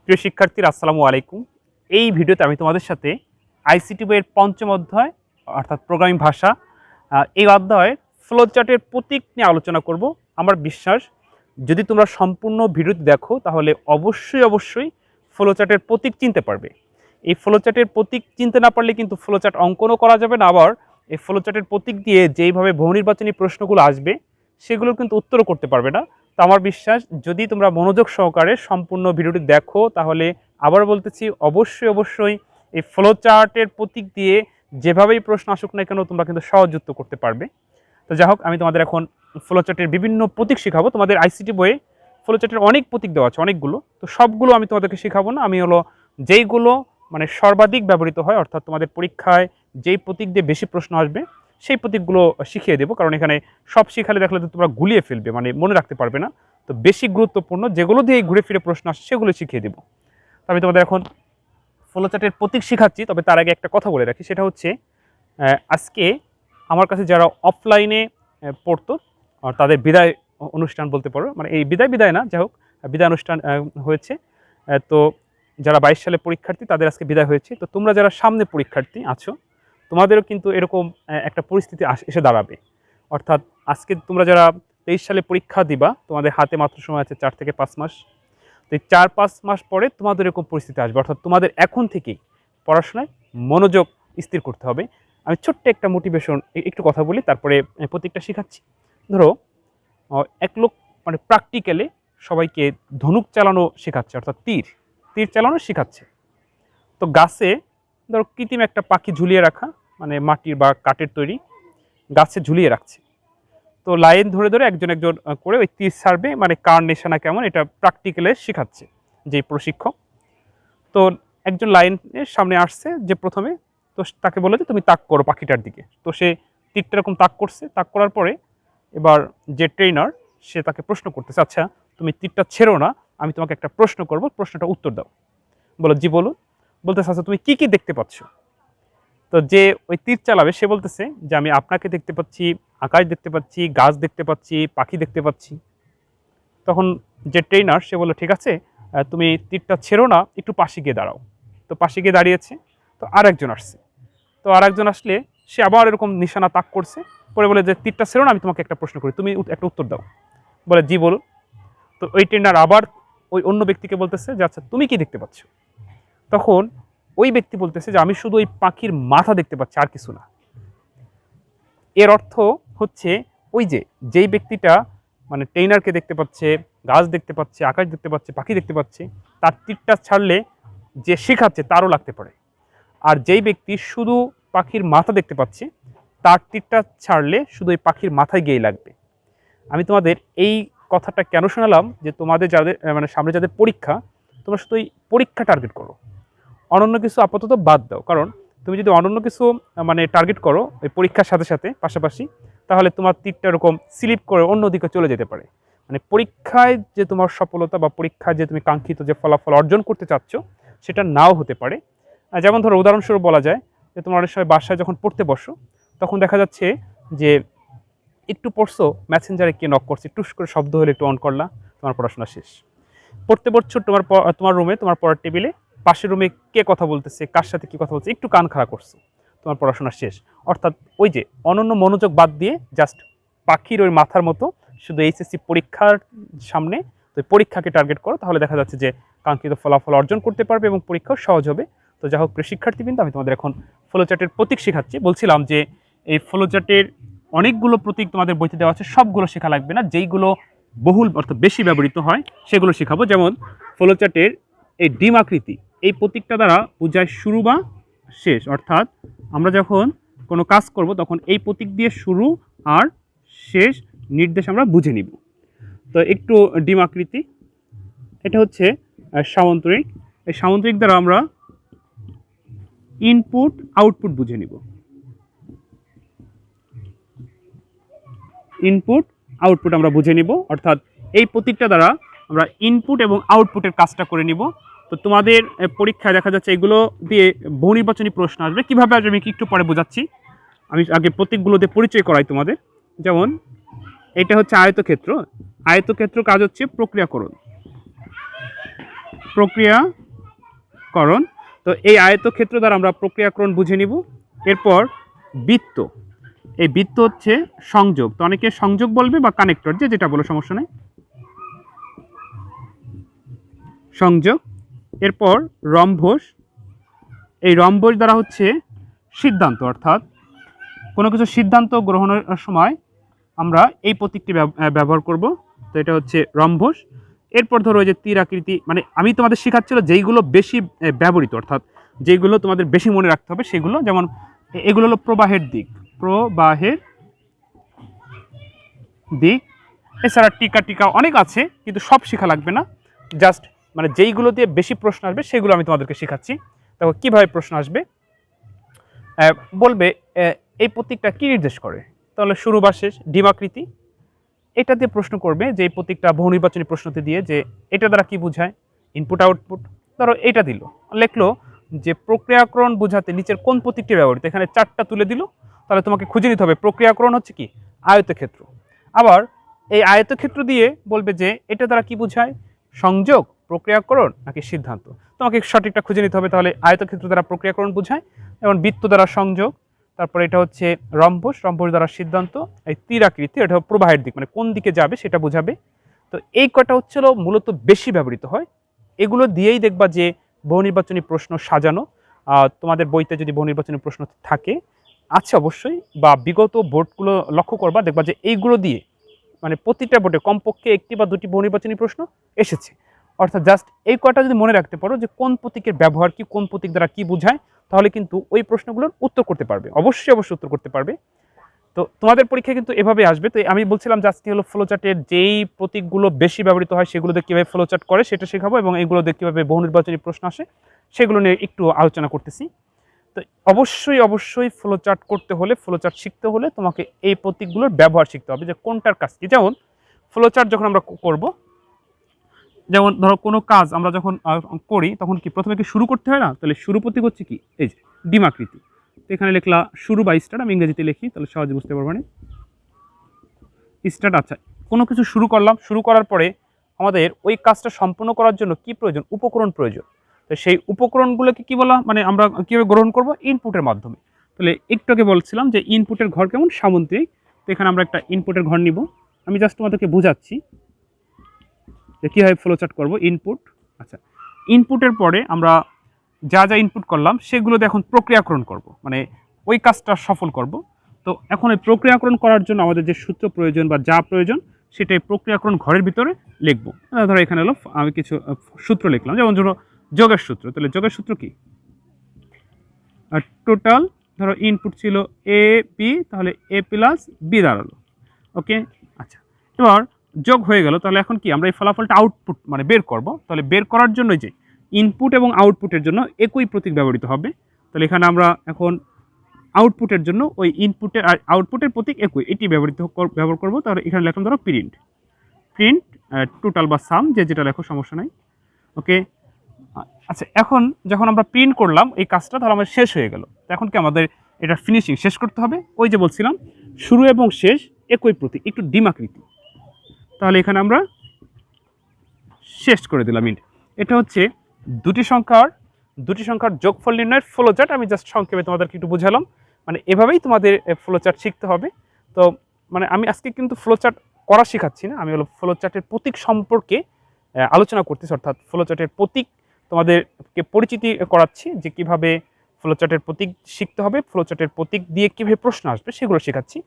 প্রিয় শিক্ষার্থীরা আসসালামু আলাইকুম। এই ভিডিওতে আমি তোমাদের সাথে আইসিটি বইয়ের পঞ্চম অধ্যায় অর্থাৎ প্রোগ্রামিং ভাষা এই অধ্যায়ের ফ্লোচার্টের প্রতীক নিয়ে আলোচনা করব। আমার বিশ্বাস যদি তোমরা সম্পূর্ণ ভিডিওটি দেখো তাহলে অবশ্যই ফ্লোচার্টের প্রতীক চিনতে পারবে। এই ফ্লোচার্টের প্রতীক চিনতে না পারলে কিন্তু ফ্লোচার্ট অঙ্কনও করা যাবে না, আবার এই ফ্লোচার্টের প্রতীক দিয়ে যেইভাবে বহু নির্বাচনী প্রশ্নগুলো আসবে সেগুলোর কিন্তু উত্তরও করতে পারবে না। তো আমার বিশ্বাস যদি তোমরা মনোযোগ সহকারে সম্পূর্ণ ভিডিওটি দেখো তাহলে আবার বলতেছি অবশ্যই এই ফ্লোচার্টের প্রতীক দিয়ে যেভাবেই প্রশ্ন আসুক না কেন তোমরা কিন্তু সহজযুক্ত করতে পারবে। তো যাই হোক, আমি তোমাদের এখন ফ্লোচার্টের বিভিন্ন প্রতীক শেখাবো। তোমাদের আইসিটি বইয়ে ফ্লোচার্টের অনেক প্রতীক দেওয়া আছে, অনেকগুলো। তো সবগুলো আমি তোমাদেরকে শেখাবো না, আমি যেইগুলো সর্বাধিক ব্যবহৃত হয়, অর্থাৎ তোমাদের পরীক্ষায় যেই প্রতীক দিয়ে বেশি প্রশ্ন আসবে সেই প্রতীকগুলো শিখিয়ে দেবো। কারণ এখানে সব শিখালে দেখলে তো তোমরা গুলিয়ে ফেলবে, মনে রাখতে পারবে না। তো বেশি গুরুত্বপূর্ণ যেগুলো দিয়ে ঘুরে ফিরে প্রশ্ন আসে সেগুলো শিখিয়ে দেবো। তো আমি তোমাদের এখন ফ্লোচার্টের প্রতীক শেখাচ্ছি, তবে তার আগে একটা কথা বলে রাখি, সেটা হচ্ছে আজকে আমার কাছে যারা অফলাইনে পড়তো তাদের বিদায় অনুষ্ঠান বলতে পারো, এই বিদায় না, যাই হোক বিদায় অনুষ্ঠান হয়েছে। তো যারা 22 সালে পরীক্ষার্থী তাদের আজকে বিদায় হয়েছে। তো তোমরা যারা সামনে পরীক্ষার্থী আছো তোমাদেরও কিন্তু এরকম একটা পরিস্থিতি এসে দাঁড়াবে। অর্থাৎ আজকে তোমরা যারা 23 সালে পরীক্ষা দিবা তোমাদের হাতে মাত্র সময় আছে 4 থেকে 5 মাস। তো এই 4-5 মাস পরে তোমাদের এরকম পরিস্থিতি আসবে, অর্থাৎ তোমাদের এখন থেকেই পড়াশোনায় মনোযোগ স্থির করতে হবে। আমি ছোট্ট একটা মোটিভেশন একটু কথা বলি, তারপরে প্রত্যেকটা শেখাচ্ছি। ধরো এক লোক প্র্যাকটিক্যালে সবাইকে ধনুক চালানো শেখাচ্ছে, অর্থাৎ তীর চালানো শেখাচ্ছে। তো গাছে ধরো কৃত্রিম একটা পাখি ঝুলিয়ে রাখা, মাটির বা কাঠের তৈরি গাছে ঝুলিয়ে রাখছে। তো লাইন ধরে ধরে একজন করে ওই তীর ছাড়বে, কার নিশানা কেমন এটা প্র্যাকটিক্যালে শেখাচ্ছে যেই প্রশিক্ষক। তো একজন লাইনের সামনে আসছে যে প্রথমে, তো তাকে বলে যে তুমি তাক করো পাখিটার দিকে। তো সে তীরটা এরকম তাক করছে, তাক করার পরে এবার যে ট্রেনার সে তাকে প্রশ্ন করতেছে, আচ্ছা তুমি তীরটা ছেড়ো না, আমি তোমাকে একটা প্রশ্ন করব, প্রশ্নটা উত্তর দাও। বলো জি বলো। বলতেছে আচ্ছা তুমি কি দেখতে পাচ্ছ? তো যে ওই তীর চালাবে সে বলতেছে যে আমি আপনাকে দেখতে পাচ্ছি, আকাশ দেখতে পাচ্ছি, গাছ দেখতে পাচ্ছি, পাখি দেখতে পাচ্ছি। তখন যে ট্রেনার সে বলল ঠিক আছে, তুমি তীরটা ছেড়ো না, একটু পাশে গিয়ে দাঁড়াও। তো পাশে গিয়ে দাঁড়িয়েছে। তো আরেকজন আসছে, তো আরেকজন আসলে সে আবার এরকম নিশানা তাক করছে, পরে বলে যে তীরটা ছেড়ো না, আমি তোমাকে একটা প্রশ্ন করি, তুমি একটা উত্তর দাও। বলে জি বলো। তো ওই ট্রেনার আবার ওই অন্য ব্যক্তিকে বলতেছে যে আচ্ছা তুমি কি দেখতে পাচ্ছ? তখন ওই ব্যক্তি বলতেছে যে আমি শুধু ওই পাখির মাথা দেখতে পাচ্ছি, আর কিছু না। এর অর্থ হচ্ছে ওই যেই ব্যক্তিটা ট্রেনারকে দেখতে পাচ্ছে, গাছ দেখতে পাচ্ছে, আকাশ দেখতে পাচ্ছে, পাখি দেখতে পাচ্ছে, তার তীরটা ছাড়লে যে শেখাচ্ছে তারও লাগতে পারে। আর যেই ব্যক্তি শুধু পাখির মাথা দেখতে পাচ্ছে তার তীরটা ছাড়লে শুধু ওই পাখির মাথায় গিয়েই লাগবে। আমি তোমাদের এই কথাটা কেন শোনালাম, যে তোমাদের যাদের সামনে যাদের পরীক্ষা, তোমরা শুধু ওই পরীক্ষা টার্গেট করো, অনন্য কিছু আপাতত বাদ দাও। কারণ তুমি যদি অনন্য কিছু টার্গেট করো ওই পরীক্ষার সাথে সাথে পাশাপাশি, তাহলে তোমার তীরটা এরকম স্লিপ করে অন্যদিকে চলে যেতে পারে। পরীক্ষায় যে তোমার সফলতা বা পরীক্ষায় যে তুমি কাঙ্ক্ষিত যে ফলাফল অর্জন করতে চাচ্ছ সেটা নাও হতে পারে। যেমন ধরো উদাহরণস্বরূপ বলা যায় যে তোমার অনেক সময় বাসায় যখন পড়তে বসো তখন দেখা যাচ্ছে যে একটু পড়ছো, মেসেঞ্জারে কে নক করছে, টুস করে শব্দ হলে একটু অন করলা, তোমার পড়াশোনা শেষ। পড়তে পড়ছো তোমার রুমে, তোমার পড়ার টেবিলে পাশের রুমে কে কথা বলতেছে, কার সাথে কি কথা বলছে, একটু কান খাড়া করছো, তোমার পড়াশোনা শেষ। অর্থাৎ ওই যে অনন্য মনোযোগ বাদ দিয়ে জাস্ট পাখির ওই মাথার মতো শুধু এইচএসসি পরীক্ষার সামনে তো পরীক্ষাকে টার্গেট করো, তাহলে দেখা যাচ্ছে যে কাঙ্ক্ষিত ফলাফল অর্জন করতে পারবে এবং পরীক্ষাও সহজ হবে। তো যাই হোক প্রিয় শিক্ষার্থীবৃন্দ, আমি তোমাদের এখন ফ্লোচার্টের প্রতীক শেখাচ্ছি। বলছিলাম যে এই ফ্লোচার্টের অনেকগুলো প্রতীক তোমাদের বইতে দেওয়া আছে, সবগুলো শেখা লাগবে না, যেইগুলো বহুল অর্থাৎ বেশি ব্যবহৃত হয় সেগুলো শেখাবো। যেমন ফ্লোচার্টের এই ডিম আকৃতি, এই প্রতীকটা দ্বারা বোঝায় শুরু বা শেষ। অর্থাৎ আমরা যখন কোনো কাজ করব তখন এই প্রতীক দিয়ে শুরু আর শেষ নির্দেশ আমরা বুঝে নিব। তো একটু ডিম আকৃতি, এটা হচ্ছে সামান্তরিক। এই সামান্তরিক দ্বারা আমরা ইনপুট আউটপুট বুঝে নিব। ইনপুট আউটপুট আমরা বুঝে নিব, অর্থাৎ এই প্রতীকটা দ্বারা আমরা ইনপুট এবং আউটপুটের কাজটা করে নিব। তো তোমাদের পরীক্ষায় দেখা যাচ্ছে এগুলো দিয়ে বহু নির্বাচনী প্রশ্ন আসবে। কীভাবে আসবে আমি একটু পরে বোঝাচ্ছি, আমি আগে প্রতীকগুলোতে পরিচয় করাই তোমাদের। যেমন এটা হচ্ছে আয়তক্ষেত্র, আয়তক্ষেত্র কাজ হচ্ছে প্রক্রিয়াকরণ। প্রক্রিয়াকরণ। তো এই আয়তক্ষেত্র দ্বারা আমরা প্রক্রিয়াকরণ বুঝে নিব। এরপর বৃত্ত, এই বৃত্ত হচ্ছে সংযোগ, তো অনেকে সংযোগ বলবে বা কানেক্টর, যে যেটা বলো সমস্যা নেই, সংযোগ। এরপর রম্বস, এই রম্বস দ্বারা হচ্ছে সিদ্ধান্ত, অর্থাৎ কোনো কিছু সিদ্ধান্ত গ্রহণের সময় আমরা এই প্রতীকটি ব্যবহার করব, তো এটা হচ্ছে রম্বস। এরপর ধরো ওই যে তীর আকৃতি, মানে আমি তোমাদের শেখাচ্ছিল যেইগুলো বেশি ব্যবহৃত, অর্থাৎ যেইগুলো তোমাদের বেশি মনে রাখতে হবে সেগুলো, যেমন এগুলো হলো প্রবাহের দিক, প্রবাহের দিক। এছাড়া টিকা টিকা অনেক আছে, কিন্তু সব শেখা লাগবে না, জাস্ট মানে যেইগুলো দিয়ে বেশি প্রশ্ন আসবে সেগুলো আমি তোমাদেরকে শেখাচ্ছি। দেখো কীভাবে প্রশ্ন আসবে, বলবে এই প্রতীকটা কী নির্দেশ করে, তাহলে শুরু বা শেষ, ডিমাকৃতি, এটা দিয়ে প্রশ্ন করবে যে এই প্রতীকটা বহু নির্বাচনী প্রশ্নতে দিয়ে যে এটা দ্বারা কি বোঝায়, ইনপুট আউটপুট। ধরো এটা দিল, লিখলো যে প্রক্রিয়াকরণ বোঝাতে নিচের কোন প্রতীকটি ব্যবহৃত, এখানে 4টা তুলে দিল, তাহলে তোমাকে খুঁজে নিতে হবে প্রক্রিয়াকরণ হচ্ছে কি, আয়তক্ষেত্র। আবার এই আয়তক্ষেত্র দিয়ে বলবে যে এটা দ্বারা কি বোঝায়, সংযোগ, প্রক্রিয়াকরণ নাকি সিদ্ধান্ত, তোমাকে সঠিকটা খুঁজে নিতে হবে। তাহলে আয়তক্ষেত্র দ্বারা প্রক্রিয়াকরণ বোঝায়, এবং বৃত্ত দ্বারা সংযোগ, তারপরে এটা হচ্ছে রম্বস, রম্বস দ্বারা সিদ্ধান্ত, এই তীর আকৃতি এটা প্রবাহের দিক, মানে কোন দিকে যাবে সেটা বোঝাবে। তো এই কটা হচ্ছিল মূলত বেশি ব্যবহৃত হয়, এগুলো দিয়েই দেখবা যে বহু নির্বাচনী প্রশ্ন সাজানো। তোমাদের বইতে যদি বহু নির্বাচনী প্রশ্ন থাকে, আছে অবশ্যই, বা বিগত বোর্ডগুলো লক্ষ্য করবা, দেখবা যে এইগুলো দিয়ে মানে প্রতিটা বোর্ডে কমপক্ষে 1টি বা 2টি বহু নির্বাচনী প্রশ্ন এসেছে। অর্থাৎ জাস্ট এই কটা যদি মনে রাখতে পারো যে কোন প্রতীকের ব্যবহার কি, কোন প্রতীক দ্বারা কি বোঝায়, তাহলে কিন্তু ওই প্রশ্নগুলোর উত্তর করতে পারবে, অবশ্যই উত্তর করতে পারবে। তো তোমাদের পরীক্ষা কিন্তু এভাবে আসবে। তো আমি বলছিলাম যে আজকে হলো ফ্লোচার্টের যেই প্রতীকগুলো বেশি ব্যবহৃত হয় সেগুলোতে কীভাবে ফ্লোচার্ট করে সেটা শেখাবো, এবং এইগুলোতে কীভাবে বহু নির্বাচনী প্রশ্ন আসে সেগুলো নিয়ে একটু আলোচনা করতেছি। তো অবশ্যই ফ্লোচার্ট করতে হলে, ফ্লোচার্ট শিখতে হলে তোমাকে এই প্রতীকগুলোর ব্যবহার শিখতে হবে, যে কোনটার কাজ কি। যেমন ফ্লোচার্ট যখন আমরা করব, যেমন ধরো কোনো কাজ আমরা যখন করি তখন কি প্রথমে কি শুরু করতে হয় না, তাহলে শুরু প্রতীক হচ্ছে কি, এই যে ডিমাকৃতি। তো এখানে লিখলা শুরু বা স্টার্ট, আমি ইংরেজিতে লিখি তাহলে সহজে বুঝতে পারবো না, স্টার্ট। আচ্ছা, কোনো কিছু শুরু করলাম, শুরু করার পরে আমাদের ওই কাজটা সম্পূর্ণ করার জন্য কি প্রয়োজন, উপকরণ প্রয়োজন। তো সেই উপকরণগুলোকে কি বলা, মানে আমরা কীভাবে গ্রহণ করব, ইনপুটের মাধ্যমে। তাহলে একটু আগে বলছিলাম যে ইনপুটের ঘর কেমন, সামন্তিক। তো এখানে আমরা একটা ইনপুটের ঘর নিব, আমি জাস্ট তোমাদেরকে বোঝাচ্ছি যে কীভাবে ফ্লোচার্ট করব। ইনপুট, আচ্ছা, ইনপুটের পরে আমরা যা যা ইনপুট করলাম সেগুলোতে এখন প্রক্রিয়াকরণ করব, মানে ওই কাজটা সফল করব। তো এখন এই প্রক্রিয়াকরণ করার জন্য আমাদের যে সূত্র প্রয়োজন বা যা প্রয়োজন সেটাই প্রক্রিয়াকরণ ঘরের ভিতরে লিখব। ধরো এখানে হলো আমি কিছু সূত্র লিখলাম, যেমন ধরো যোগের সূত্র। তাহলে যোগের সূত্র কি, আর টোটাল ধরো ইনপুট ছিল এ বি, তাহলে এ প্লাস বি দাঁড়ালো। ওকে, আচ্ছা, এবার যোগ হয়ে গেল, তাহলে এখন কি আমরা এই ফলাফলটা আউটপুট মানে বের করব। তাহলে বের করার জন্য যে ইনপুট এবং আউটপুটের জন্য একই প্রতীক ব্যবহৃত হবে। তাহলে এখানে আমরা এখন আউটপুটের জন্য ওই ইনপুটের আর আউটপুটের প্রতীক একই, এটি ব্যবহার করব। তাহলে এখানে লিখলাম ধরো প্রিন্ট, প্রিন্ট টোটাল বা সাম, যে যেটা লেখো সমস্যা নাই। ওকে, আচ্ছা, এখন যখন আমরা প্রিন্ট করলাম এই কাজটা, তাহলে আমাদের শেষ হয়ে গেল। তো এখন কি আমাদের এটা ফিনিশিং শেষ করতে হবে, ওই যে বলছিলাম শুরু এবং শেষ একই প্রতীক, একটু ডিমাকৃতি। তাহলে এখানে আমরা শেষ করে দিলাম। এটা হচ্ছে দুটি সংখ্যার যোগফল নির্ণয়ের ফ্লোচার্ট। আমি জাস্ট সংক্ষেপে তোমাদেরকে একটু বুঝালাম, মানে এভাবেই তোমাদের ফ্লোচার্ট শিখতে হবে। তো মানে আমি আজকে কিন্তু ফ্লোচার্ট করা শেখাচ্ছি না, আমি হলো ফ্লোচার্টের প্রতীক সম্পর্কে আলোচনা করতেছি, অর্থাৎ ফ্লোচার্টের প্রতীক তোমাদেরকে পরিচিতি করাচ্ছি, যে কিভাবে ফ্লোচার্টের প্রতীক শিখতে হবে, ফ্লোচার্টের প্রতীক দিয়ে কীভাবে প্রশ্ন আসবে সেগুলো শেখাচ্ছি।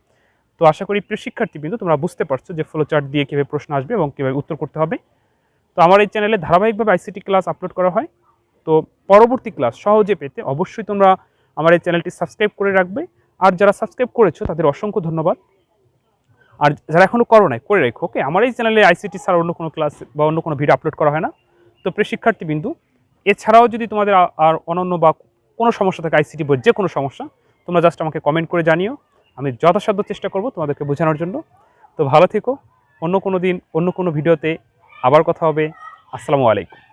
তো আশা করি প্রিয় শিক্ষার্থীবৃন্দ তোমরা বুঝতে পারছো যে ফ্লোচার্ট দিয়ে কীভাবে প্রশ্ন আসবে এবং কীভাবে উত্তর করতে হবে। তো আমার এই চ্যানেলে ধারাবাহিকভাবে আইসিটি ক্লাস আপলোড করা হয়। তো পরবর্তী ক্লাস সহজে পেতে অবশ্যই তোমরা আমার এই চ্যানেলটি সাবস্ক্রাইব করে রাখবে। আর যারা সাবস্ক্রাইব করেছো তাদের অসংখ্য ধন্যবাদ, আর যারা এখনও করো নাই করে রেখো। ওকে, আমার এই চ্যানেলে আইসিটি ছাড়া অন্য কোনো ক্লাস বা অন্য কোনো ভিডিও আপলোড করা হয় না। তো প্রিয় শিক্ষার্থীবৃন্দ, এছাড়াও যদি তোমাদের আর অনন্য বা কোনো সমস্যা থাকে আইসিটি বই, যে কোনো সমস্যা, তোমরা জাস্ট আমাকে কমেন্ট করে জানিও, আমি যথাসাধ্য চেষ্টা করব তোমাদেরকে বোঝানোর জন্য। তো ভালো থেকো, অন্য কোনো দিন অন্য কোনো ভিডিওতে আবার কথা হবে। আসসালামু আলাইকুম।